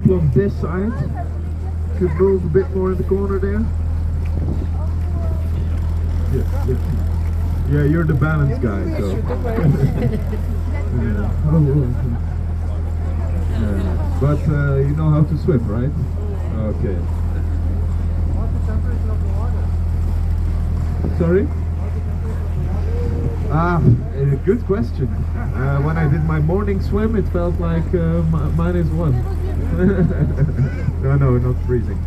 On this side, could move a bit more in the corner there. Yeah, you're the balance guy, so. But you know how to swim, right? Okay. Sorry? Good question. When I did my morning swim, it felt like -1. No, not freezing.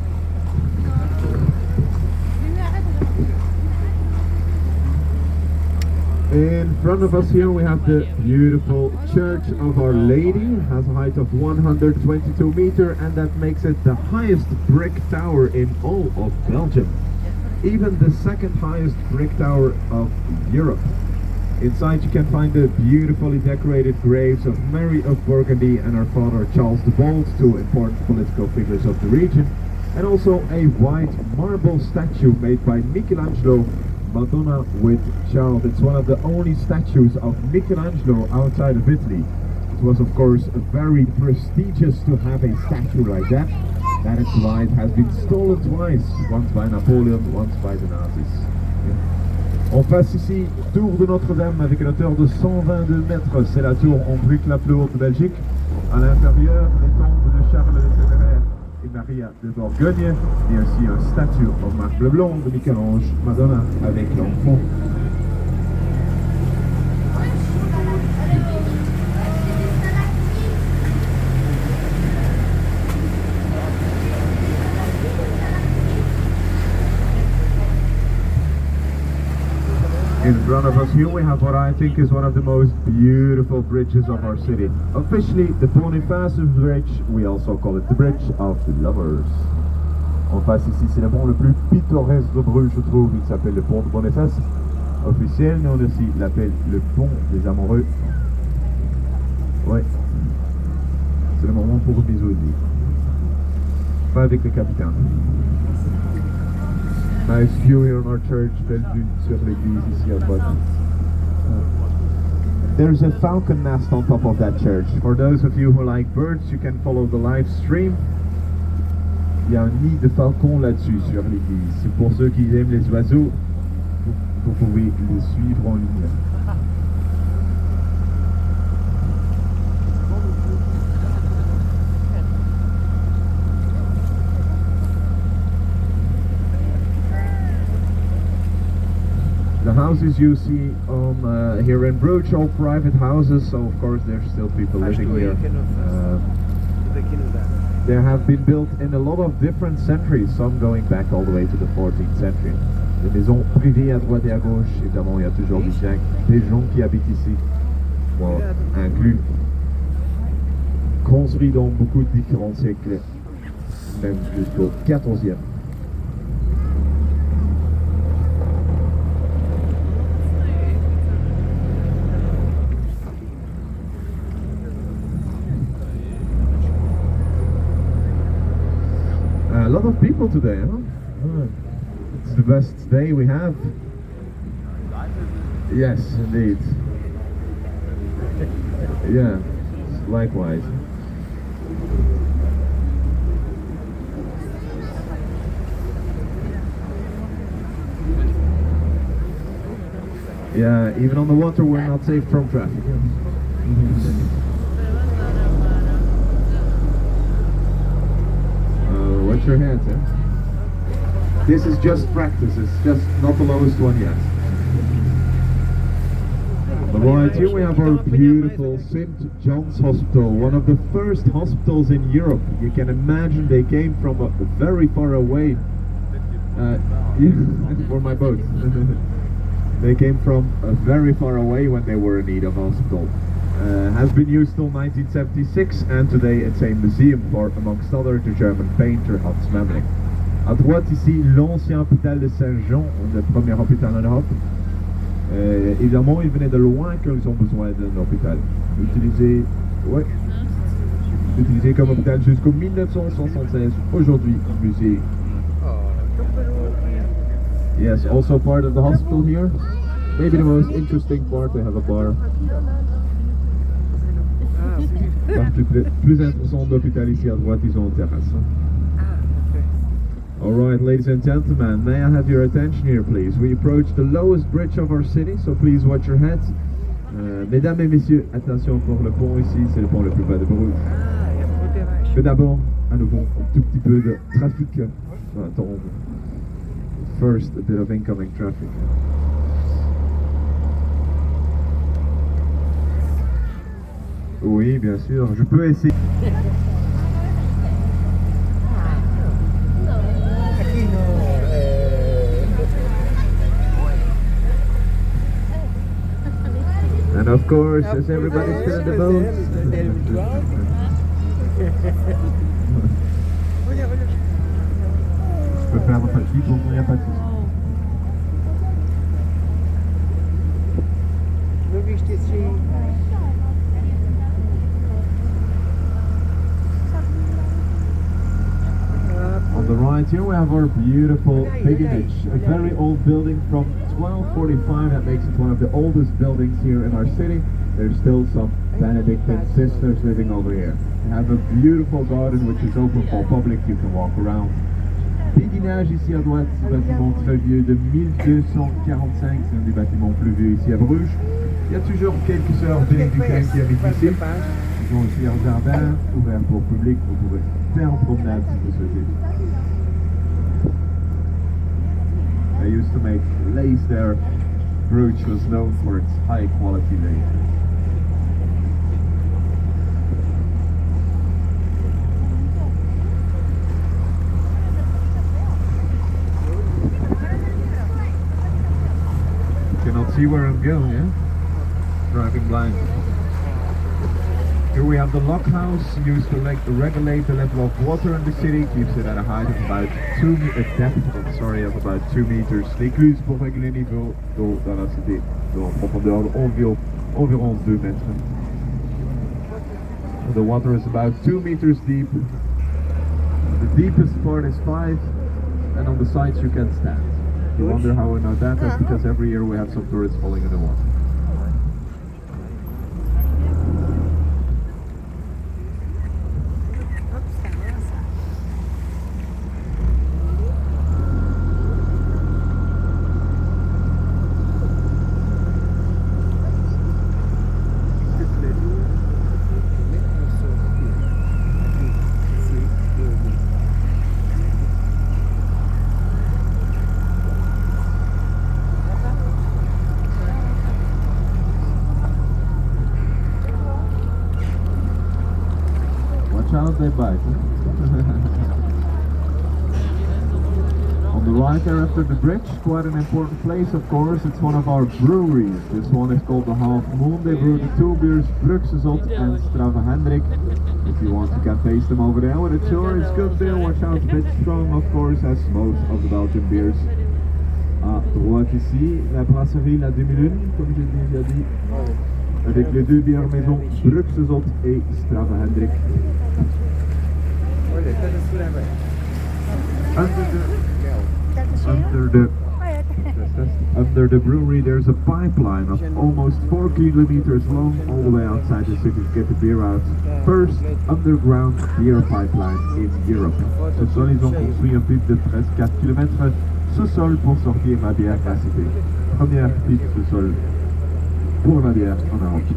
In front of us here we have the beautiful Church of Our Lady. It has a height of 122 meters, and that makes it the highest brick tower in all of Belgium. Even the second highest brick tower of Europe. Inside you can find the beautifully decorated graves of Mary of Burgundy and her father Charles the Bold, two important political figures of the region, and also a white marble statue made by Michelangelo, Madonna with Child. It's one of the only statues of Michelangelo outside of Italy. It was of course very prestigious to have a statue like that. That is why it has been stolen twice, once by Napoleon, once by the Nazis. On passe ici, tour de Notre-Dame avec une hauteur de 122 mètres. C'est la tour en brique la plus haute de Belgique. À l'intérieur, les tombes de Charles de Téméraire et Maria de Bourgogne, et ainsi un statue en marbre blanc de Michel-Ange, Madonna avec l'enfant. In front of us here we have what I think is one of the most beautiful bridges of our city. Officially the Boniface Bridge, we also call it the Bridge of Lovers. En face ici, c'est le pont le plus pittoresque de Bruges, je trouve. Il s'appelle le pont de Boniface. Officiel, mais on aussi l'appelle le pont des amoureux. Ouais. C'est le moment pour un bisou. Pas avec le capitaine. Nice view here on our church, belle vue sur l'église ici à droite. There's a falcon nest on top of that church. For those of you who like birds, you can follow the live stream. Il y a un nid de falcon là-dessus sur l'église. Pour ceux qui aiment les oiseaux, vous pouvez les suivre en ligne. The houses you see on here in Bruges are private houses, so of course there's still people living here. They have been built in a lot of different centuries, some going back all the way to the 14th century. Des maisons privées à droite et à gauche, évidemment il y a toujours des gens qui habitent ici, moi inclus, construits dans beaucoup de différents siècles, même jusqu'au 14e. A lot of people today, huh? It's the best day we have. Yes, indeed. Yeah, likewise. Yeah, even on the water we're not safe from traffic. Watch your hands, eh? This is just practice, it's just not the lowest one yet. But right here we have our beautiful St. John's Hospital, one of the first hospitals in Europe. You can imagine they came from very far away. For my boat. They came from very far away when they were in need of a hospital. Has been used till 1976, and today it's a museum for, amongst other, the German painter Hans Memling. À droite ici, l'ancien hôpital de Saint-Jean, le premier hôpital en Europe. Évidemment, ils venaient de loin quand ils ont besoin d'un hôpital. Utilisé comme hôpital jusqu'au 1976. Aujourd'hui, musée. Yes, also part of the hospital here. Maybe the most interesting part, they have a bar. Partie plus intéressante de l'hôpital ici à droite, ils ont une terrasse. Alright, ladies and gentlemen, may I have your attention here please? We approach the lowest bridge of our city, so please watch your heads. Mesdames et messieurs, attention pour le pont ici, c'est le pont le plus bas de Bruges. Mais d'abord, à nouveau, un tout petit peu de trafic. Attends, first, a bit of incoming traffic. Oui, bien sûr, je peux essayer. And of course, as everybody's still in the boat. Je peux faire votre petit pour il n'y a pas de souci. On the right here we have our beautiful pilgrimage, a very old building from 1245 that makes it one of the oldest buildings here in our city. There's still some Benedictine sisters living over here. We have a beautiful garden which is open for public, you can walk around. Pédinage ici à droite, ce bâtiment très vieux de 1245, c'est un des bâtiments plus vieux ici à Bruges. Il y a toujours quelques sœurs bénédictines qui habitent ici. Ils ont aussi un jardin ouvert pour le public, vous pouvez faire une promenade si vous souhaitez. They used to make lace there. Bruges was known for its high quality lace. You cannot see where I'm going, yeah? Driving blind. Here we have the lock house, used to regulate the level of water in the city, keeps it at a height of about 2 meters, of about 2 meters. L'écluse pour régler le niveau d'eau dans la cité, en profondeur environ 2 mètres. The water is about 2 meters deep. The deepest part is 5, and on the sides you can stand. You wonder how we know that? That's because every year we have some tourists falling in the water. They bite. On the right there after the bridge, quite an important place of course, it's one of our breweries. This one is called the Half Moon. They brew the two beers, bruges and Strava Hendrik. If you want you can taste them over there with a tour. It's good beer, watch out, a bit strong of course as most of the Belgian beers. À droite ici, la brasserie La Demi-Lune, comme j'ai déjà dit. Avec les deux bières maison, bruges et Strava Hendrik. Under the brewery there's a pipeline of almost 4 kilometers long all the way outside the city to get the beer out. First underground beer pipeline in Europe. Ce sol, ils ont construit un pipe de presque 4 km sous-sol pour sortir la bière de la cité. Première pipe sous-sol pour la bière en Europe.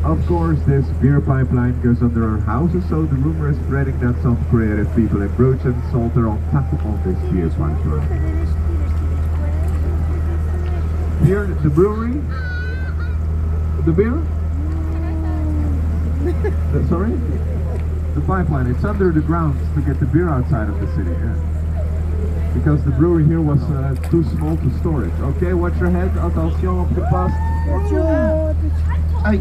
Of course, this beer pipeline goes under our houses, so the rumor is spreading that some creative people in Bruges and Salt are on top of this beer pipeline. Here, the brewery, the beer? Sorry? The pipeline, it's under the ground to get the beer outside of the city. Yeah. Because the brewery here was too small to store it. Okay, watch your head, attention, opgepast. Aïe.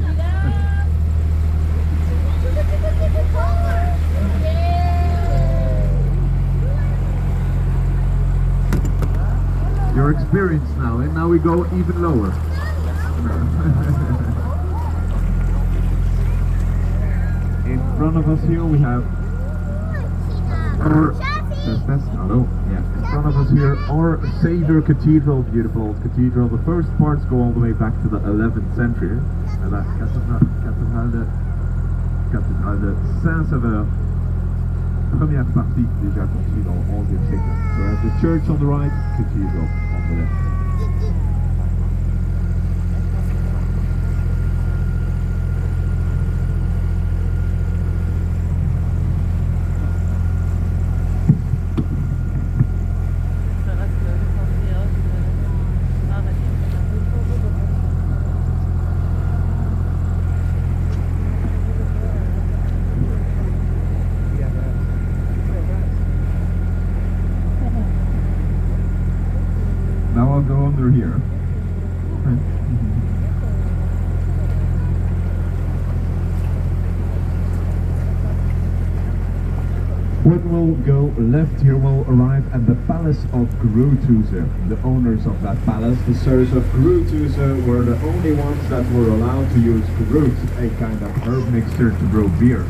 You're experienced now, and now we go even lower. In front of us here we have our hello. Yeah. In front of us here our Savior Cathedral, beautiful old cathedral. The first parts go all the way back to the 11th century. à la cathédrale de Saint-Sauveur. Première partie déjà construite dans le 11e siècle. So we have the church on the right, cathedral on the left. Now I'll go under here. When we'll go left here, we'll arrive at the Palace of Bruges. The owners of that palace, the sirs of Bruges, were the only ones that were allowed to use Brut, a kind of herb mixture to brew beer.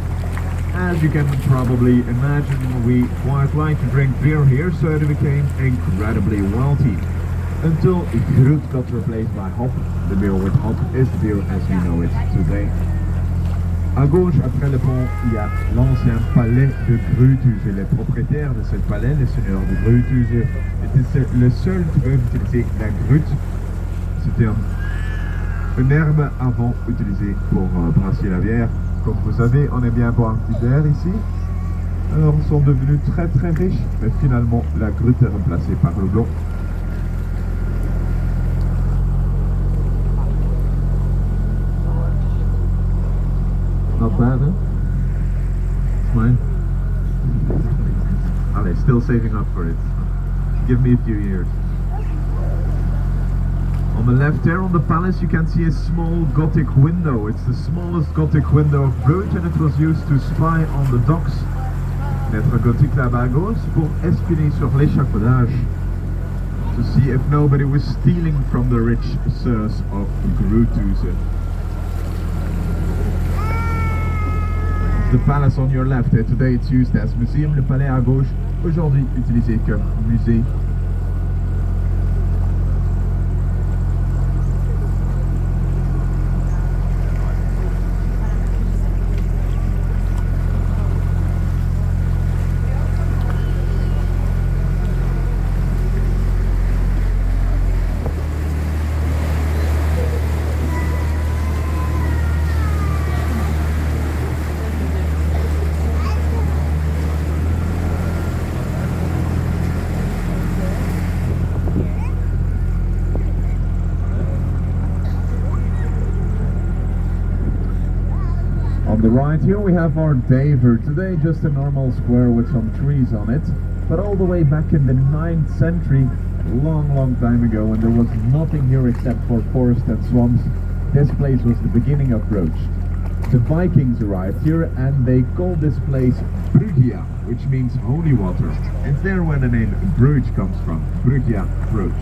As you can probably imagine, we quite like to drink beer here, so they became incredibly wealthy. Until Brut got replaced by hop. The beer with hop is the beer as we know it today. À gauche, après le pont, il y a l'ancien palais de Bruges. Les propriétaires de ce palais, les seigneurs de Bruges, étaient le seul qui peuvent utiliser la grute. C'était une herbe avant utilisée pour brasser la bière. Comme vous savez, on aime bien boire du verre ici. Alors ils sont devenus très très riches, mais finalement la grute est remplacée par le blond. Not bad, huh? Fine. Allez, still saving up for it. Give me a few years. On the left there on the palace you can see a small Gothic window. It's the smallest Gothic window of Bruges and it was used to spy on the docks. Lettre gothique là-bas à gauche pour espionner sur l'échafaudage. To see if nobody was stealing from the rich sirs of Bruges. The palace on your left, today it's used as museum. Le palais à gauche, aujourd'hui utilisé comme musée. On the right here we have our Daver. Today just a normal square with some trees on it. But all the way back in the 9th century, long time ago, when there was nothing here except for forest and swamps, this place was the beginning of Bruges. The Vikings arrived here and they called this place Brugia, which means holy water. It's there where the name Bruges comes from. Brugia, Bruges.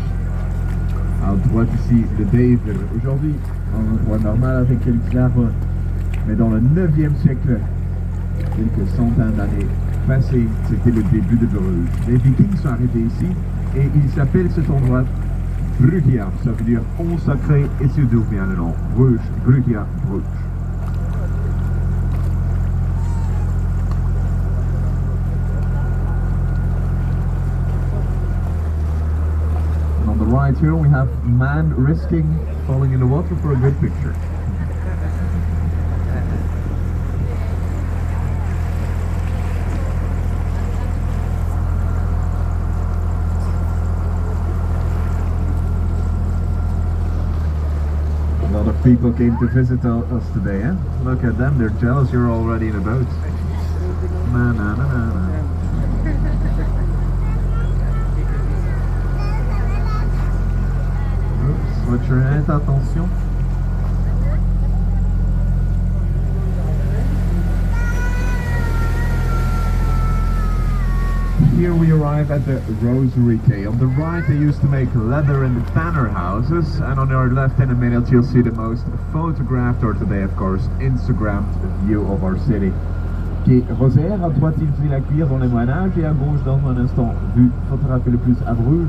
À droite ici, le Daver. Aujourd'hui, en endroit normal avec quelques arbres. Mais dans le 9e siècle, quelques centaines d'années passées, c'était le début de Bruges. Les Vikings sont arrivés ici et ils s'appellent cet endroit Brugia. Ça veut dire pont sacré et c'est d'où vient le nom. Bruges, Brugia, Bruges. And on the right here we have man risking falling in the water for a good picture. A lot of people came to visit us today, eh? Look at them, they're jealous you're already in a boat. Na na na na na. Oops, watch your head, attention. Here we arrive at the Rosary Quay. On the right they used to make leather in the tanner houses, and on our left in a minute you'll see the most photographed, or today of course, Instagrammed view of our city. Quai Rosaire, à droite il fait la cuire dans les moyenâges et à gauche dans un instant, vue photographiée le plus à Bruges,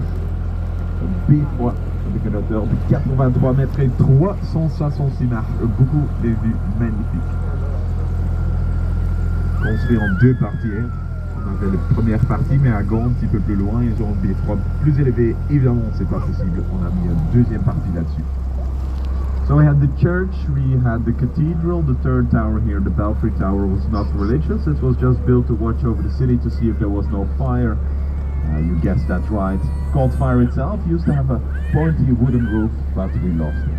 B3. Un décorateur de 83 mètres et 366 marches. Beaucoup des vues magnifiques. Construit en deux parties. On avait la première partie, mais à Gand, un petit peu plus loin, ils ont des trois plus élevés. Évidemment, c'est pas possible. On a mis une deuxième partie là-dessus. So we had the church, we had the cathedral, the third tower here, the Belfry Tower was not religious. It was just built to watch over the city to see if there was no fire. You guessed that right. Cold Fire itself used to have a pointy wooden roof, but we lost it.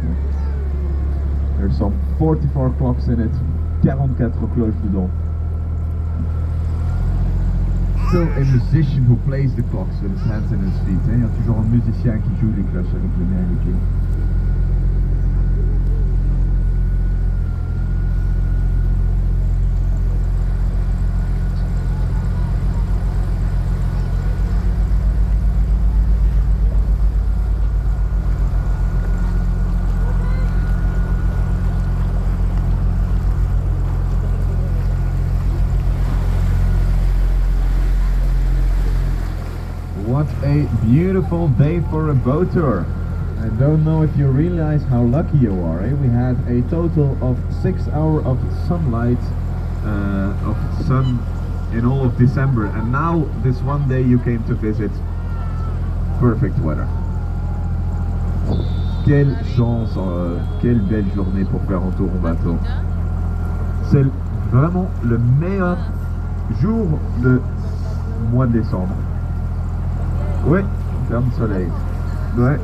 There's some 44 clocks in it, 44 cloches dedans. Still a musician who plays the clocks with his hands and his feet. Il y a toujours un musicien qui joue les cloches avec les mains et les pieds. What a beautiful day for a boat tour. I don't know if you realize how lucky you are. We had a total of 6 hours of sunlight, of sun in all of December, and now this one day you came to visit. Perfect weather. Quelle chance, quelle belle journée pour faire un tour en bateau. C'est vraiment le meilleur jour de mois de décembre. Oui, ferme soleil. Ouais.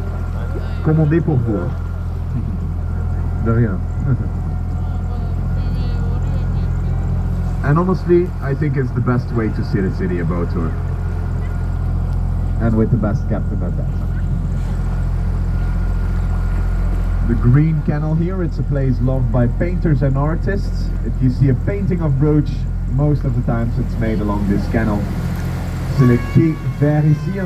Commandé pour vous. De rien. And honestly, I think it's the best way to see the city, a boat tour. And with the best captain at that. The Green Canal here, it's a place loved by painters and artists. If you see a painting of Bruges, most of the times it's made along this canal. C'est le quai vers ici, un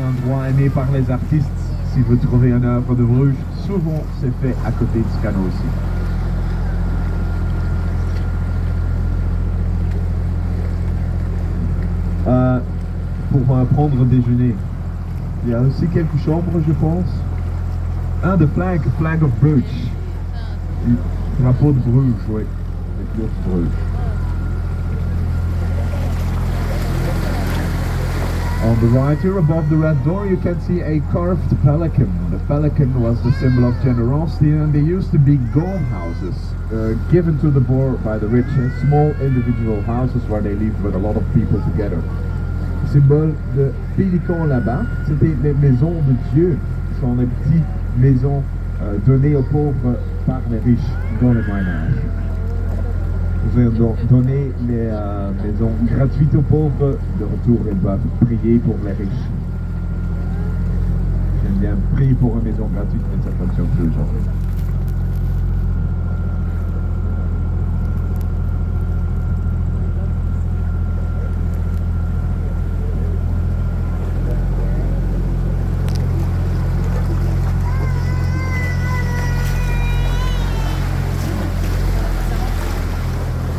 endroit aimé par les artistes. Si vous trouvez une œuvre de Bruges, souvent c'est fait à côté du canal aussi. Pour prendre déjeuner, il y a aussi quelques chambres, je pense. Ah, the flag of Bruges. Le drapeau de Bruges, oui. Le club de Bruges. On the right here, above the red door, you can see a carved pelican. The pelican was the symbol of generosity, and they used to be gold houses given to the poor by the rich, small individual houses where they lived with a lot of people together. Le symbole de pélican là-bas, c'était les maisons de Dieu. Ce sont les petites maisons données aux pauvres par les riches dans le Moyen-Âge. Vous avez donné les maisons gratuites aux pauvres, de retour ils doivent prier pour les riches. J'aime bien prier pour une maison gratuite, mais ça fonctionne plus aujourd'hui.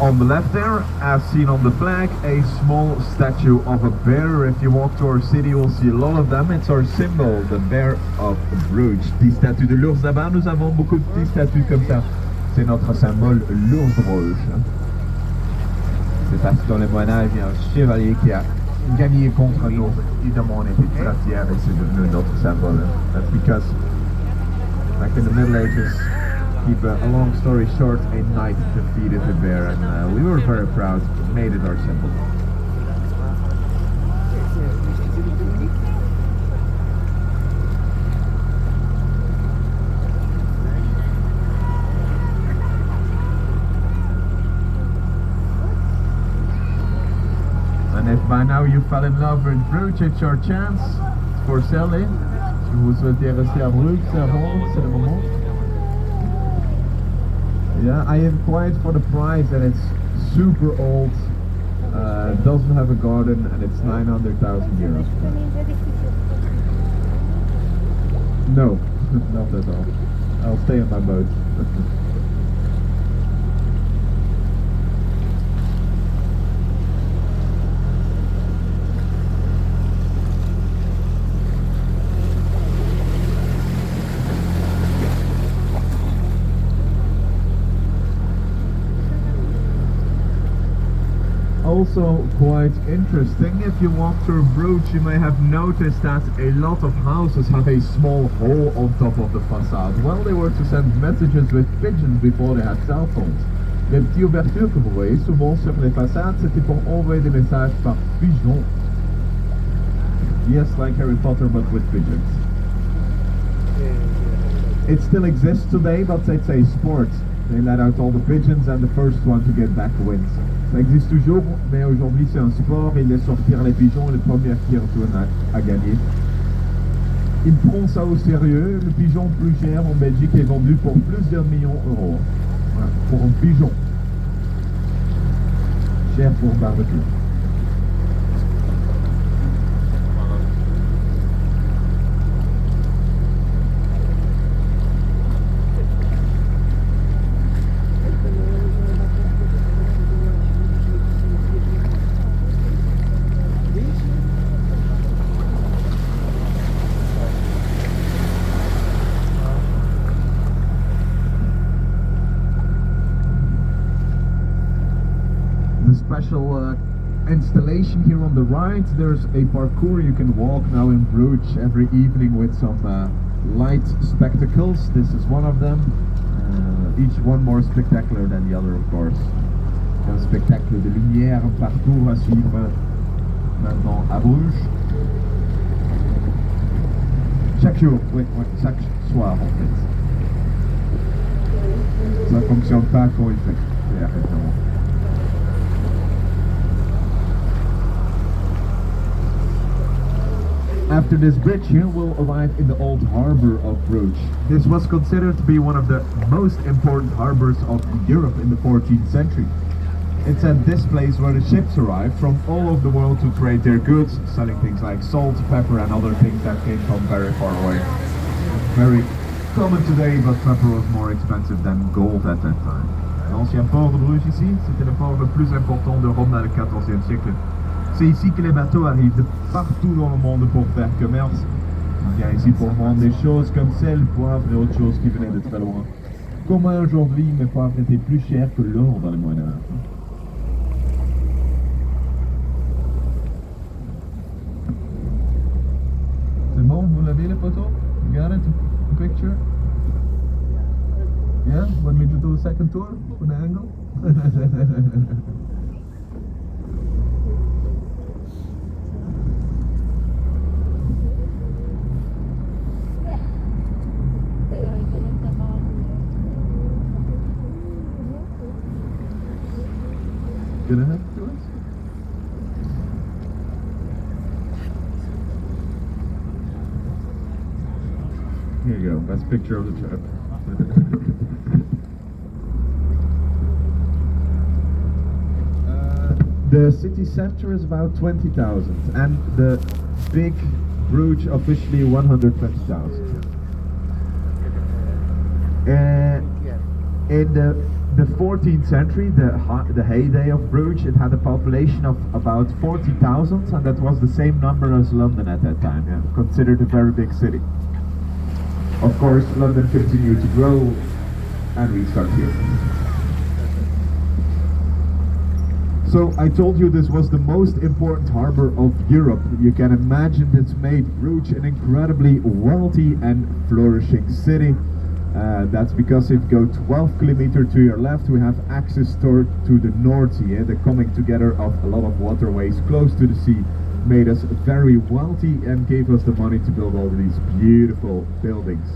On the left there, as seen on the flag, a small statue of a bear. If you walk to our city, you'll see a lot of them. It's our symbol, the bear of Bruges. Des statues de l'ours là-bas, nous avons beaucoup de petites statues comme ça. C'est notre symbole, l'ours de Bruges. C'est parce que dans le Moyen-Âge, il y a un chevalier qui a gagné contre un ours. Évidemment, on était très fiers et c'est devenu notre symbole. That's because back in the Middle Ages, keep a long story short, a knight defeated the bear, and we were very proud, made it our symbol. And if by now you fell in love with Bruges, it's your chance for selling. Si vous souhaitez rester à Bruges, c'est à vendre, c'est le moment. Yeah, I inquired for the price and it's super old, doesn't have a garden, and it's 900,000 euros. No, not at all. I'll stay on my boat. also quite interesting. If you walk through Bruges, you may have noticed that a lot of houses have a small hole on top of the facade. Well, they were to send messages with pigeons before they had cell phones. Les petites ouvertures que vous voyez souvent sur les façades, c'était pour envoyer des messages par pigeons. Yes, like Harry Potter, but with pigeons. It still exists today, but it's a sport. They let out all the pigeons and the first one to get back wins. Ça existe toujours, mais aujourd'hui c'est un sport. Ils laissent sortir les pigeons et le premier qui retourne à gagner. Ils prennent ça au sérieux. Le pigeon plus cher en Belgique est vendu pour plusieurs millions d'euros. Voilà, pour un pigeon. Cher pour barbecue. Special installation here on the right. There's a parkour you can walk now in Bruges every evening with some light spectacles. This is one of them, each one more spectacular than the other, of course. Un spectacle de lumière, un parcours à suivre maintenant à Bruges. Chaque jour, oui, chaque soir en fait. Ça ne fonctionne pas quand il fait clair, évidemment. After this bridge here, we'll arrive in the old harbor of Bruges. This was considered to be one of the most important harbors of Europe in the 14th century. It's at this place where the ships arrived from all over the world to trade their goods, selling things like salt, pepper and other things that came from very far away. Very common today, but pepper was more expensive than gold at that time. L'ancien port de Bruges ici, c'était le port le plus important d'Europe dans le 14e siècle. C'est ici que les bateaux arrivent de partout dans le monde pour faire commerce. On vient ici pour vendre des choses comme sel, poivre et autres choses qui venaient de très loin. Comme aujourd'hui, mes poivres étaient plus chers que l'or dans le Moyen Âge. C'est bon, vous l'avez les photos? You got it? The picture? Yeah? Want me to do a second tour for the angle? Gonna have to us? Here you go, best picture of the trip. The city center is about 20,000 and the big Bruges officially 120,000. In the 14th century, the heyday of Bruges, it had a population of about 40,000, and that was the same number as London at that time, yeah, considered a very big city. Of course, London continued to grow, and we start here. So I told you this was the most important harbor of Europe. You can imagine it's made Bruges an incredibly wealthy and flourishing city. That's because if you go 12 kilometers to your left, we have access to the North Sea. The coming together of a lot of waterways close to the sea made us very wealthy and gave us the money to build all these beautiful buildings.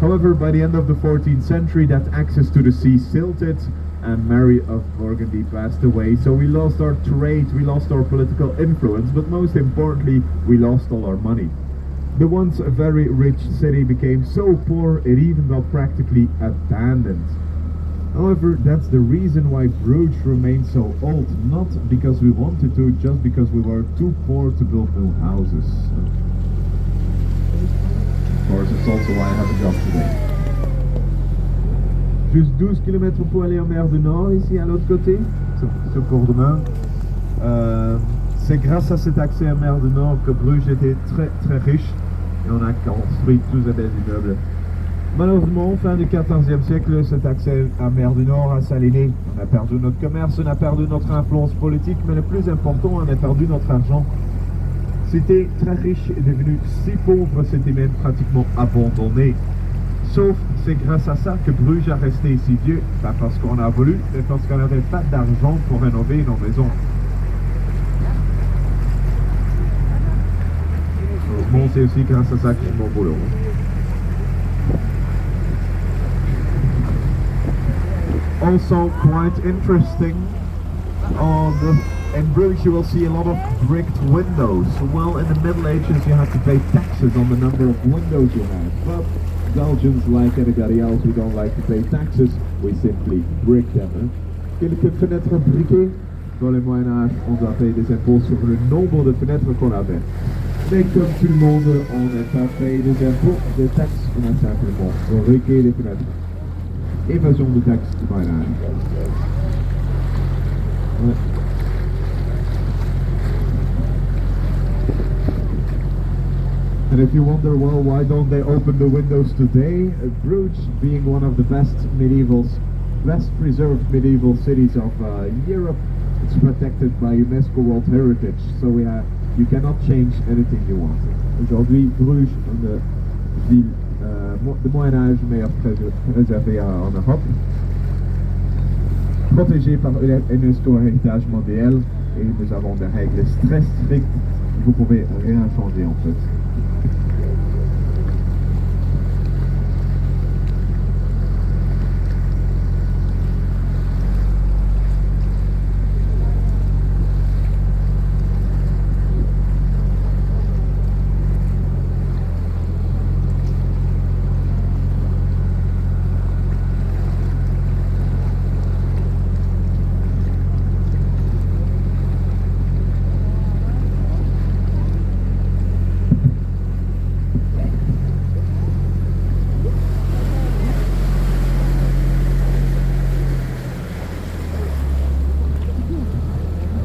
However, by the end of the 14th century, that access to the sea silted and Mary of Burgundy passed away. So we lost our trade, we lost our political influence, but most importantly, we lost all our money. The once very rich city became so poor it even got practically abandoned. However, that's the reason why Bruges remains so old, not because we wanted to, just because we were too poor to build new houses. Of course, it's also why I have a job today. Juste 12 km pour aller en mer du Nord, ici à l'autre côté, sur Cour-de-Mer. C'est grâce à cet accès à mer du Nord que Bruges était très très riche et on a construit tous ces belles immeubles Malheureusement, fin du XIVe siècle, cet accès à mer du Nord a saliné. On a perdu notre commerce, on a perdu notre influence politique, mais le plus important, on a perdu notre argent. C'était très riche et devenu si pauvre, c'était même pratiquement abandonné. Sauf, c'est grâce à ça que Bruges a resté si vieux. Pas parce qu'on a voulu, mais parce qu'on n'avait pas d'argent pour rénover nos maisons. Bon, c'est aussi grâce à ça que je m'en boulot. Also quite interesting, in Bruges you will see a lot of bricked windows. Well, in the Middle Ages you had to pay taxes on the number of windows you had. But Belgians, like anybody else, we don't like to pay taxes, we simply brick them. Quelques fenêtres briquées. Dans le Moyen-Âge, on doit payer des impôts sur le nombre de fenêtres qu'on avait. Mais comme tout le monde, on n'a pas payé des impôts, des taxes, on a simplement briqué les fenêtres. Évasion de taxes du Moyen-Âge. Ouais. And if you wonder, well, why don't they open the windows today? Bruges, being one of the best preserved medieval cities of Europe, it's protected by UNESCO World Heritage, so you cannot change anything you want. Aujourd'hui, Bruges, une ville de Moyen-Âge meilleure préservée en Europe, protégée par UNESCO Héritage Mondial, et nous avons des règles très strictes. Vous pouvez rien changer en fait.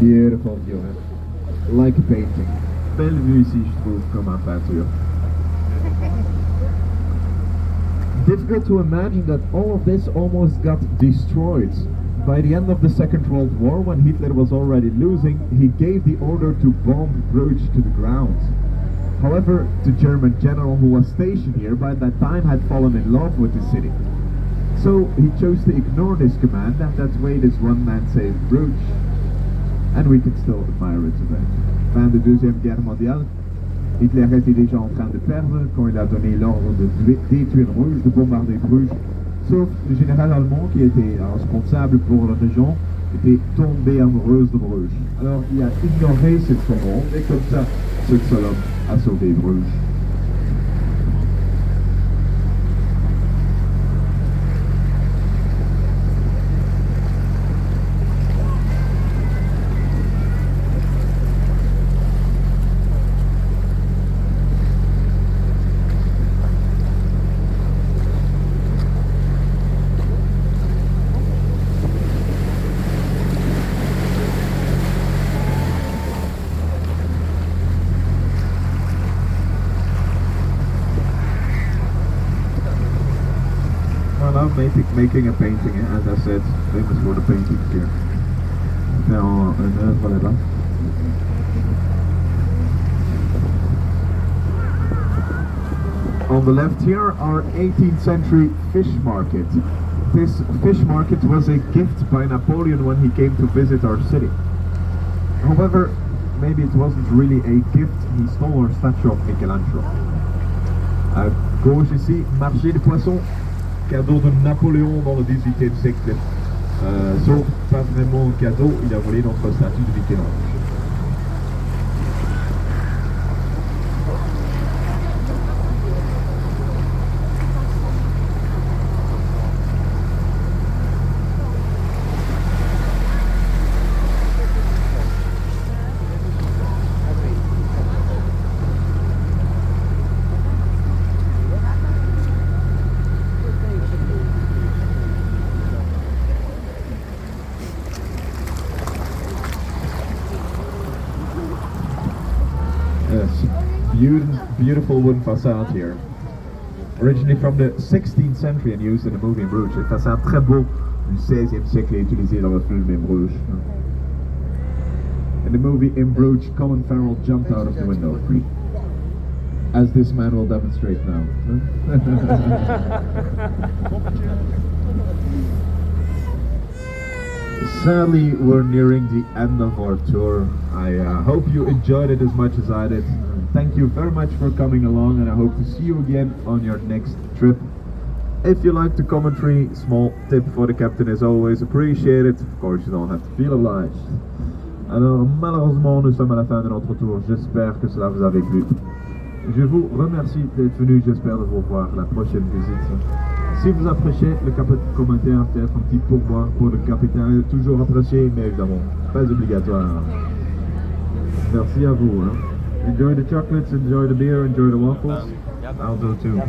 Beautiful view, hein? Like a painting. Belle vue ici, je trouve, comme en peinture. Difficult to imagine that all of this almost got destroyed. By the end of the Second World War, when Hitler was already losing, he gave the order to bomb Bruges to the ground. However, the German general who was stationed here by that time had fallen in love with the city. So he chose to ignore this command, and that's why this one man saved Bruges. And we can still admire it today. Fin de Deuxième Guerre mondiale, Hitler était déjà en train de perdre quand il a donné l'ordre de détruire Bruges, de bombarder Bruges. Sauf le général allemand qui était responsable pour la région était tombé amoureuse de Bruges. Alors il a ignoré cette commande et comme ça, ce seul homme a sauvé Bruges. Making a painting, as I said, famous for the paintings here. Now, voilà. On the left here, our 18th century fish market. This fish market was a gift by Napoleon when he came to visit our city. However, maybe it wasn't really a gift, he stole our statue of Michelangelo. À gauche ici, marché des poissons. Cadeau de Napoléon dans le 18e siècle. Sauf pas vraiment un cadeau, il a volé notre statue de Michel-Ange. Beautiful wooden facade here. Originally from the 16th century and used in the movie in Bruges. C'est un dessin très beau du 16e siècle et utilisé dans le film in Bruges. In the movie in Bruges, Colin Farrell jumped out of the window. As this man will demonstrate now. Sadly, we're nearing the end of our tour. I hope you enjoyed it as much as I did. Thank you very much for coming along, and I hope to see you again on your next trip. If you like the commentary, small tip for the captain is always appreciated. Of course, you don't have to feel obliged. Alors, malheureusement, nous sommes à la fin de notre tour. J'espère que cela vous a plu. Je vous remercie d'être venu. J'espère de vous revoir la prochaine visite. Si vous appréciez le commentaire, peut-être un petit pourboire pour le capitaine, toujours apprécié, mais évidemment, pas obligatoire. Merci à vous. Hein. Enjoy the chocolates, enjoy the beer, enjoy the waffles. I'll do too.